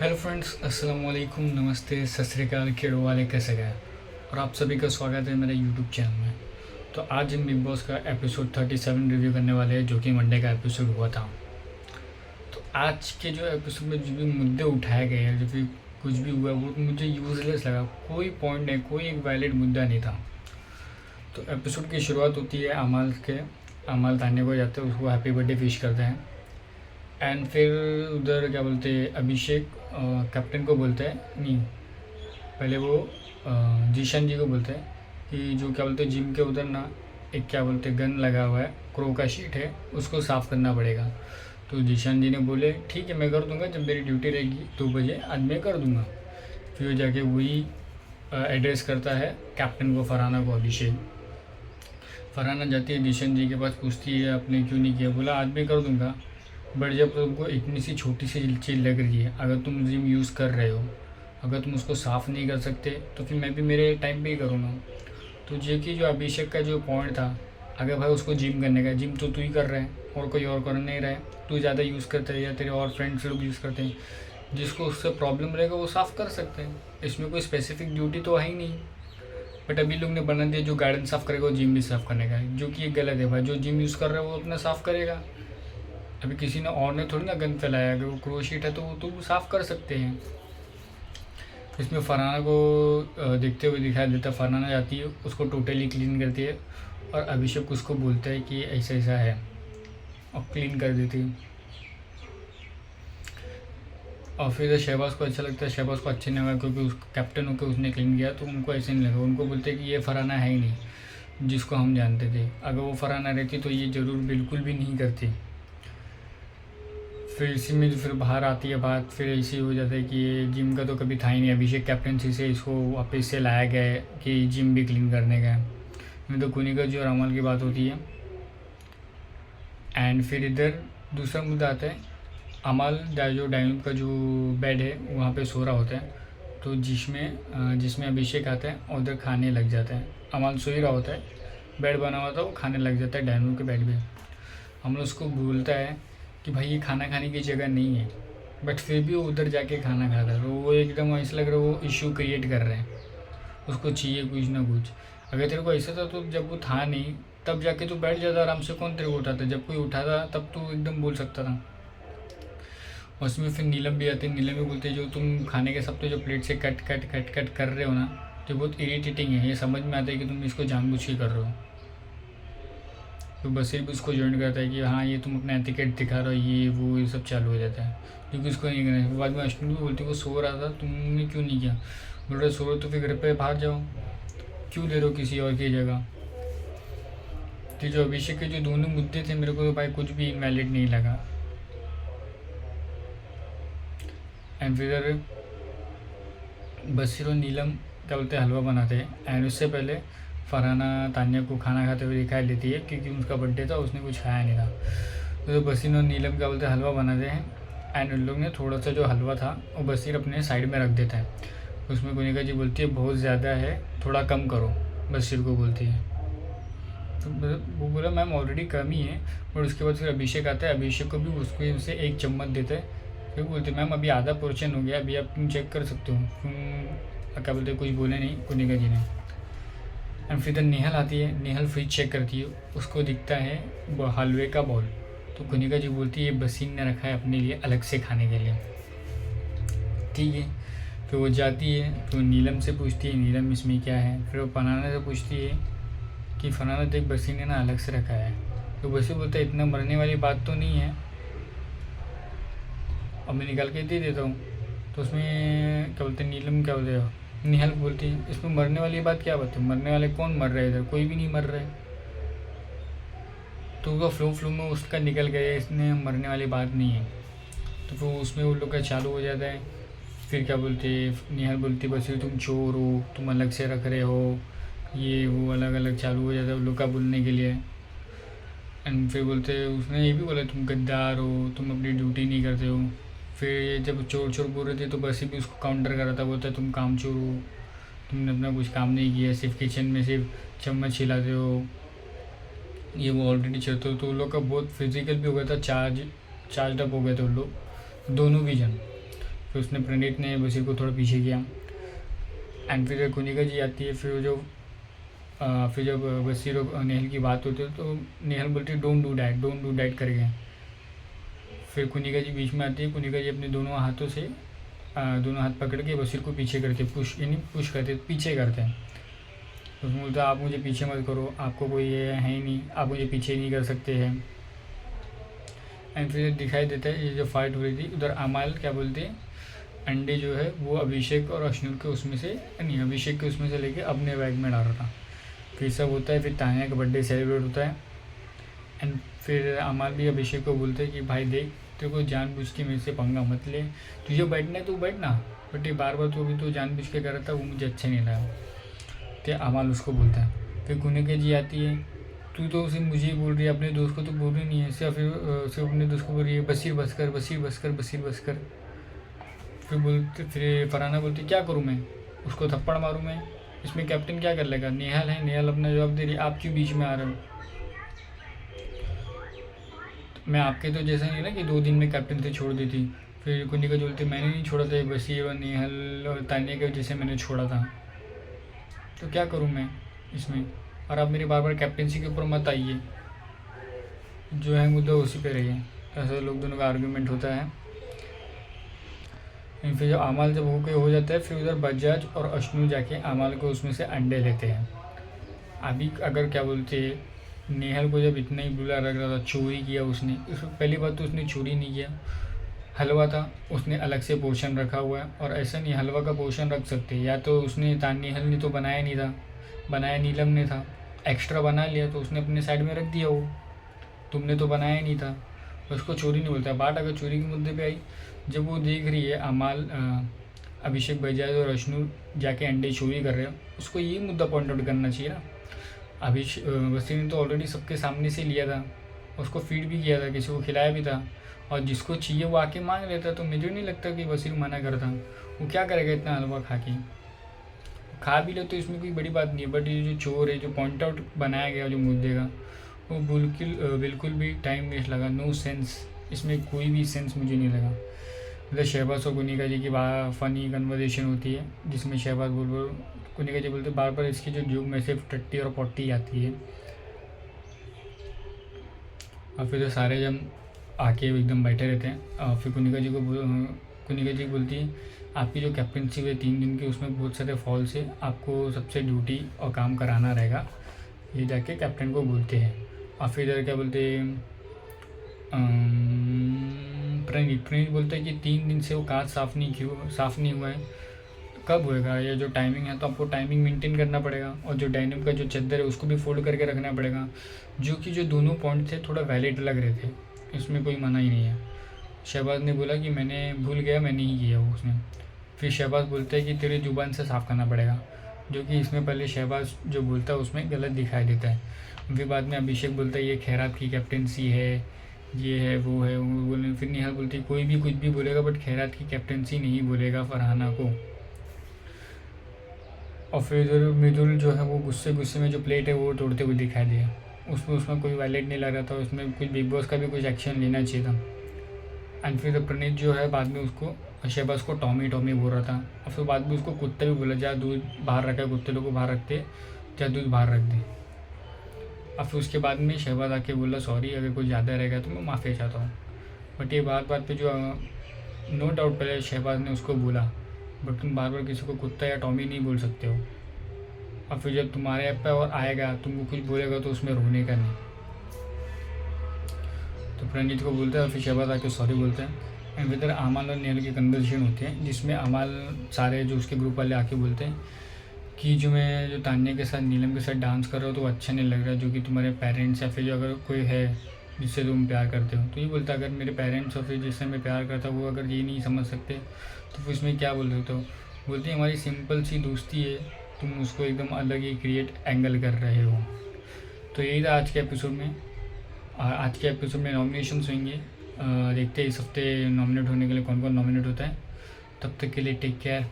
Hello friends, अस्सलाम वालेकुम, नमस्ते, सत श्री अकाल, केड़ो वाले कैसे गए। और आप सभी का स्वागत है मेरे यूट्यूब चैनल में। तो आज हम बिग बॉस का एपिसोड 37 रिव्यू करने वाले हैं, जो कि मंडे का एपिसोड हुआ था। तो आज के जो एपिसोड में जो भी मुद्दे उठाए गए हैं, जो भी कुछ भी हुआ, वो मुझे यूजलेस लगा। कोई पॉइंट नहीं, कोई एक वैलिड मुद्दा नहीं था। तो एपिसोड की शुरुआत होती है अमाल तान्या को जाते हैं, उसको हैप्पी बर्थडे विश करते हैं। एंड फिर उधर क्या बोलते हैं, अभिषेक कैप्टन को बोलते हैं, नहीं, पहले वो जीशन जी को बोलते हैं कि जो क्या बोलते हैं जिम के उधर ना एक क्या बोलते हैं गन लगा हुआ है, क्रो का शीट है, उसको साफ़ करना पड़ेगा। तो जीशन जी ने बोले ठीक है मैं कर दूंगा, जब मेरी ड्यूटी रहेगी 2 बजे आज मैं कर दूंगा। फिर वो जाके वही एड्रेस करता है कैप्टन को, फरहाना को। अभिषेक फरहाना जाती है जीशन जी के पास, पूछती है आपने क्यों नहीं किया। बोला आज मैं कर दूंगा, बट जब तुमको इतनी सी छोटी सी चीज़ लग रही है, अगर तुम जिम यूज़ कर रहे हो, अगर तुम उसको साफ़ नहीं कर सकते तो फिर मैं भी मेरे टाइम पे ही करूँगा। तो ये कि जो अभिषेक का जो पॉइंट था, अगर भाई उसको जिम करने का, जिम तो तू ही कर रहा है और कोई और कर नहीं रहा है, तू ज़्यादा यूज़ करता है या तेरे और फ्रेंड्स लोग यूज़ करते हैं, जिसको उससे प्रॉब्लम रहेगा वो साफ़ कर सकते हैं। इसमें कोई स्पेसिफिक ड्यूटी तो है ही नहीं। बट अभी लोग ने बना दिया जो गार्डन साफ़ करेगा वो जिम भी साफ़ करने का है, जो कि ये गलत है। भाई जो जिम यूज़ कर रहा है वो अपना साफ़ करेगा। अभी किसी ने और ने थोड़ी ना गंद फैलाया, अगर वो क्रोशीट है तो वो तो साफ़ कर सकते हैं। इसमें फरहाना को देखते हुए दिखाई देता, फरहाना जाती है, उसको टोटली क्लीन करती है और अभिषेक उसको बोलता है कि ऐसा ऐसा है और क्लीन कर देती है। और फिर शहबाज को अच्छा लगता है, शहबाज को अच्छे नहीं लगा क्योंकि उस कैप्टन होकर उसने क्लीन किया, तो उनको ऐसे नहीं लगा। उनको बोलते हैं कि ये फरहाना है ही नहीं जिसको हम जानते थे, अगर वो फरहाना रहती तो ये ज़रूर बिल्कुल भी नहीं करती। फिर इसी में जो फिर बाहर आती है बात, फिर ऐसे हो जाता है कि ये जिम का तो कभी था ही नहीं, अभिषेक कैप्टनसी से इसको वापस से लाया गया है कि जिम भी क्लीन करने का है। नहीं तो कुनिका जी और अमल की बात होती है। एंड फिर इधर दूसरा मुद्दा आता है, अमल जो डायनूब का जो बेड है वहाँ पे सो रहा होता है, तो जिसमें अभिषेक आता है और उधर खाने लग जाता है। अमल सो ही रहा होता है, बेड बना हुआ था, वो खाने लग जाता है डायनूब के बेड पे। अमल उसको बोलता है कि भाई ये खाना खाने की जगह नहीं है, बट फिर भी वो उधर जाके खाना खाता है। तो वो एकदम ऐसा लग रहा है वो इश्यू क्रिएट कर रहे हैं, उसको चाहिए कुछ ना कुछ। अगर तेरे को ऐसा था तो जब वो था नहीं तब जाके तू बैठ जाता आराम से, कौन तेरे को उठाता, जब कोई उठाता तब तू एकदम बोल सकता था। और उसमें फिर नीलम भी आती है, नीलम भी बोलते हैं जो तुम खाने के सब तो जो प्लेट से कट कट कट कट कर रहे हो ना, तो बहुत इरीटेटिंग है, ये समझ में आता है कि तुम इसको जानबूझ के कर रहे हो। तो बसीर भी उसको ज्वाइन करता है कि हाँ ये तुम अपना एटिकेट दिखा रहे हो, ये वो ये सब चालू हो जाता है, क्योंकि उसको नहीं करना है। बाद में अश्विनी भी बोलती है वो सो रहा था, तुमने क्यों नहीं किया। बोल रहे सो रहे तो फिर घर पे बाहर जाओ, क्यों ले रहे हो किसी और की जगह। तो जो अभिषेक के जो दोनों मुद्दे थे, मेरे को तो भाई कुछ भी इनवैलिड नहीं लगा। एंड फिर बसीर और नीलम क्या बोलते हैं हलवा बनाते हैं। एंड उससे पहले फरहाना तान्या को खाना खाते हुए दिखाई देती है, क्योंकि उसका बर्थडे था, उसने कुछ खाया नहीं था। तो बसीर और नीलम क्या बोलते हैं हलवा बनाते हैं। एंड उन लोग ने थोड़ा सा जो हलवा था वो बसीर अपने साइड में रख देता है। उसमें कुनिका जी बोलती है बहुत ज़्यादा है, थोड़ा कम करो, बसीर को बोलती है। तो वो बोला मैम ऑलरेडी कम ही है। बट उसके बाद फिर अभिषेक आता है, अभिषेक को भी उसको से 1 चम्मच देता है। फिर बोलते मैम अभी आधा पोर्शन हो गया, अभी आप चेक कर सकते हो। क्या बोलते कुछ बोले नहीं कुनिका जी ने। एंड फिर निहल आती है, निहल फ्रिज चेक करती है, उसको दिखता है हलवे का बॉल। तो कुनिका जी बोलती है ये बसीन ने रखा है अपने लिए अलग से खाने के लिए। ठीक है, फिर वो जाती है तो नीलम से पूछती है नीलम इसमें क्या है। फिर वो फरहाना से पूछती है कि फरहाना देख बसीन ने ना अलग से रखा है। तो बसी बोलता है इतना मरने वाली बात तो नहीं है, अब मैं निकाल के दे देता हूँ। तो उसमें क्या बोलते नीलम क्या बोलते हैं, निहल बोलती है इसमें मरने वाली बात क्या बात है, मरने वाले कौन मर रहे हैं, इधर कोई भी नहीं मर रहा है। तो वो फ्लो में उसका निकल गया, इसमें मरने वाली बात नहीं है। तो फिर उसमें उन लोग का चालू हो जाता है। फिर क्या बोलते निहल बोलती बस तुम चोर हो, तुम अलग से रख रहे हो, ये वो अलग अलग चालू हो जाता है उन लोग का बोलने के लिए। एंड फिर बोलते उसने ये भी बोला तुम गद्दार हो, तुम अपनी ड्यूटी नहीं करते हो। फिर जब चोर चोर बोल रहे थे तो बस भी उसको काउंटर कर रहा था, बोलता तुम काम चोर हो, तुमने अपना कुछ काम नहीं किया, सिर्फ किचन में सिर्फ चम्मच हिलाते हो, ये वो ऑलरेडी चलते हो। तो उन लोग का बहुत फिजिकल भी हो गया था, चार्ज अप हो गए थे उन लोग दोनों भी जन। फिर उसने प्रणीत ने बशीर को थोड़ा पीछे किया। एंड फिर कुनिका जी आती है। फिर जब बशीर और नेहल की बात होती है तो नेहल बोलती है डोंट डू डैट करके। फिर कुनिका जी बीच में आती है। कुनिका जी अपने दोनों हाथों से दोनों हाथ पकड़ के बशीर को पीछे करके पुश करते, पीछे करते हैं। तो उसमें बोलता है आप मुझे पीछे मत करो, आपको कोई ये है ही नहीं, आप मुझे पीछे नहीं कर सकते हैं। एंड फिर दिखाई देता है ये जो फाइट हो रही थी उधर अमाल क्या बोलते हैं, अंडे जो है वो अभिषेक और अश्नुर के उसमें से नहीं, अभिषेक के उसमें से लेके अपने बैग में डाल रहा था। फिर सब होता है। फिर तान्या का बर्थडे सेलिब्रेट होता है। एंड फिर अमाल भी अभिषेक को बोलते हैं कि भाई देख, तेरे को जानबूझ के मेरे से पंगा मत ले, तुझे बैठना है तो बैठना, बट ये बार बार तो अभी तो जानबूझ के कर रहा था, वो मुझे अच्छा नहीं लगा। तो अमाल उसको बोलता है। फिर कुनिका जी आती है। तू तो सिर्फ मुझे ही बोल रही है, अपने दोस्त को तो बोल रही नहीं है, सिर्फ अपने दोस्त को बोल रही है बशीर बस कर, बशीर बस कर, बशीर बस कर। फिर फरहाना बोलती क्या करूँ मैं, उसको थप्पड़ मारूँ मैं, इसमें कैप्टन क्या कर लेगा। नेहल है, नेहल अपना जवाब दे रही, आप क्यों बीच में आ रहे हो, मैं आपके तो जैसा नहीं ना कि 2 दिन में कैप्टन से छोड़ दी थी। फिर कुनिका जो बोलती मैंने नहीं छोड़ा था, बशीर और नेहल और तान्या के जैसे मैंने छोड़ा था, तो क्या करूँ मैं इसमें, और आप मेरी बार बार कैप्टनसी के ऊपर मत आइए, जो है मुद्दा उसी पे रहिए। ऐसा लोग दोनों का आर्गूमेंट होता है। फिर जब अमाल जब हो जाता है, फिर उधर बजाज और अश्नु जाके अमाल को उसमें से अंडे लेते हैं। अभी अगर क्या बोलते हैं, नेहल को जब इतना ही बुरा लग रहा था, चोरी किया उसने, पहली बात तो उसने चोरी नहीं किया, हलवा था उसने अलग से पोर्शन रखा हुआ है। और ऐसा नहीं हलवा का पोर्शन रख सकते, या तो उसने नेहल ने तो बनाया नहीं था, बनाया नीलम ने था, एक्स्ट्रा बना लिया तो उसने अपने साइड में रख दिया, वो तुमने तो बनाया नहीं था। उसको चोरी नहीं बोलता। बात अगर चोरी के मुद्दे पे आई, जब वो देख रही है अमाल, अभिषेक बजाज और अश्नु जाके अंडे चोरी कर रहे हो, उसको ये मुद्दा पॉइंट आउट करना चाहिए ना। बशीर ने तो ऑलरेडी सबके सामने से लिया था, उसको फीड भी किया था, किसी को खिलाया भी था, और जिसको चाहिए वो आके मांग लेता। तो मुझे नहीं लगता कि बशीर मना करता। वो क्या करेगा इतना हलवा खा भी ले तो इसमें कोई बड़ी बात नहीं है। बट ये जो चोर है, जो पॉइंट आउट बनाया गया जो मुद्दे का, वो बिल्कुल भी टाइम वेस्ट लगा, नो सेंस, इसमें कोई भी सेंस मुझे नहीं लगा। मतलब शहबाज और कुनिका जी की फ़नी कन्वर्सेशन होती है, जिसमें शहबाज बोल कुनिका जी बोलते बार बार इसकी जो जोक में से टट्टी और पट्टी आती है। और फिर तो सारे जब आके एकदम बैठे रहते हैं। और फिर कुनिका जी बोलती है आपकी जो कैप्टनसी है 3 दिन की, उसमें बहुत सारे फॉल्स है, आपको सबसे ड्यूटी और काम कराना रहेगा, ये जाके कैप्टन को बोलते हैं। और फिर इधर क्या बोलते हैं, प्रणीत बोलता है कि 3 दिन से वो कांच साफ़ नहीं हुआ है, कब होएगा, ये जो टाइमिंग है तो आपको टाइमिंग मेंटेन करना पड़ेगा, और जो डायनम का जो चद्दर है उसको भी फोल्ड करके रखना पड़ेगा। जो दोनों पॉइंट थे थोड़ा वैलिड लग रहे थे, इसमें कोई मना ही नहीं है। शहबाज ने बोला कि मैंने भूल गया, मैंने ही किया वो उसने। फिर शहबाज बोलता है कि तेरे जुबान से साफ़ करना पड़ेगा, जो कि इसमें पहले शहबाज जो बोलता है उसमें गलत दिखाई देता है। फिर बाद में अभिषेक बोलता है ये खैरात की कैप्टनसी है, ये है वो है, वो बोले। फिर नेहा बोलती है कोई भी कुछ भी बोलेगा बट खैरात की कैप्टनसी नहीं बोलेगा फरहाना को। और फिर इधर मृदुल जो है वो गुस्से में जो प्लेट है वो तोड़ते हुए दिखाई दिया, उसमें कोई वैलिड नहीं लग रहा था, उसमें कुछ बिग बॉस का भी कुछ एक्शन लेना चाहिए था। एंड फिर प्रणीत जो है बाद में उसको शहबाज को टॉमी बोल रहा था, और फिर बाद में उसको कुत्ते भी बोला, जा दूध बाहर रखा है, कुत्ते लोग को बाहर रखते, जा दूध बाहर रख दे। और फिर उसके बाद में शहबाज आके बोला सॉरी, अगर कुछ ज़्यादा रहेगा तो मैं माफ़ी चाहता हूँ। बट ये बात पे जो नो डाउट पहले शहबाज ने उसको बोला, बट तुम बार बार किसी को कुत्ता या टॉमी नहीं बोल सकते हो। और फिर जब तुम्हारे ऐप पे और आएगा तुमको कुछ बोलेगा तो उसमें रोने का नहीं। तो प्रणीत को बोलते हैं और फिर शहबाज आके सॉरी बोलते हैं। एंड फिर अमाल और नेहल की कन्वर्सेशन होती है, जिसमें अमाल सारे जो उसके ग्रुप वाले आके बोलते हैं कि जो तान्या के साथ नीलम के साथ डांस कर रहे हो तो अच्छा नहीं लग रहा, जो कि तुम्हारे पेरेंट्स या फिर जो अगर कोई है जिससे तुम प्यार करते हो। तो ये बोलता अगर मेरे पेरेंट्स और फिर जिससे मैं प्यार करता हूँ वो अगर ये नहीं समझ सकते तो फिर इसमें क्या बोल सकते हो। बोलते हैं हमारी सिंपल सी दोस्ती है, तुम उसको एकदम अलग ही क्रिएट एंगल कर रहे हो। तो यही था आज के एपिसोड में। आज के एपिसोड में नॉमिनेशंस होंगे, देखते हैं इस हफ्ते नॉमिनेट होने के लिए कौन कौन नॉमिनेट होता है। तब तक के लिए टेक केयर।